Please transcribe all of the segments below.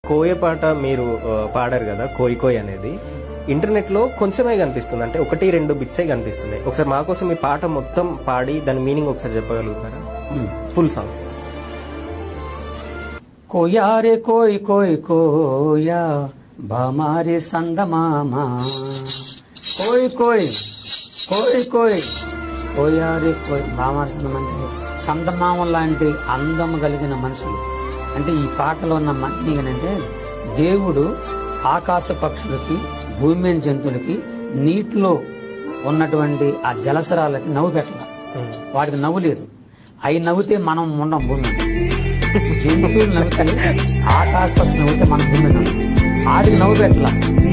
కోయ పాట మీరు పాడారు కదా, కోయి కోయి అనేది ఇంటర్నెట్ లో కొంచెమే కనిపిస్తుంది, అంటే 1-2 బిట్సే కనిపిస్తున్నాయి. ఒకసారి మా కోసం ఈ పాట మొత్తం పాడి దాని మీనింగ్ ఒకసారి చెప్పగలుగుతారా? Full song. కోయా రే కోయ్ కోయ్ కోయా భామారే సందమామా కోయ్ కోయ్ కోయ్ కోయ్ కోయా రే కోయ్ భామారే సందం అంటే సందమామ లాంటి అందం కలిగిన మనుషులు. అంటే ఈ పాటలో ఉన్న మీనింగ్ ఏంటంటే దేవుడు ఆకాశ పక్షులకి, భూమి మీద జంతువులకి, నీటిలో ఉన్నటువంటి ఆ జలసరాలకి నవ్వు పెట్టాల. వాటికి నవ్వు లేదు. అవి నవ్వుతే మనం ఉండం భూమి. జంతువులు నవ్వుతే, ఆకాశ పక్షులు నవ్వుతే మనం భూమి మీద. ఆడికి నవ్వు పెట్టాల.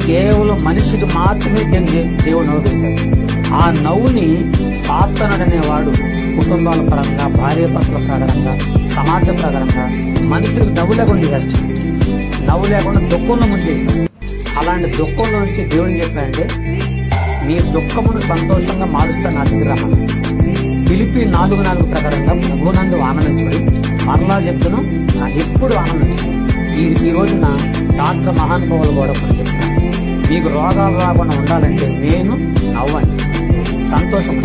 కేవలం మనిషికి మాత్రమే దేవుడు నవ్వు పెట్టాడు. ఆ నవ్వుని సాత్తనుడనేవాడు కుటుంబాల పరంగా, భార్య భర్తల ప్రకారంగా, సమాజ ప్రకారంగా మనుషులకు నవ్వు లేకుండా చేస్తాడు. నవ్వు లేకుండా దుఃఖంలో ముంచేస్తాడు. అలాంటి దుఃఖంలో నుంచి దేవుడిని చెప్పాడంటే నీ దుఃఖమును సంతోషంగా మారుస్తా నా దగ్గర రమ్మని. పిలిపి 4:4 ప్రకారంగా ప్రభునందు ఆనందించుడి. మరలా చెప్తును ఎప్పుడు ఆనందించు. ఈ రోజున డాక్టర్ మహానుభావులు కూడా కొన్ని చెప్తున్నారు, మీకు రోగాలు రాకుండా ఉండాలంటే నేను నవ్వండి, సంతోషం.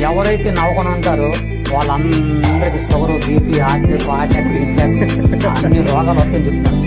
ఎవరైతే నవ్వకుండా ఉంటారో వాళ్ళందరికీ షుగరు, బీపీ, హార్ట్ అటాక్, అన్ని రోగాలు వస్తాయని చెప్తారు.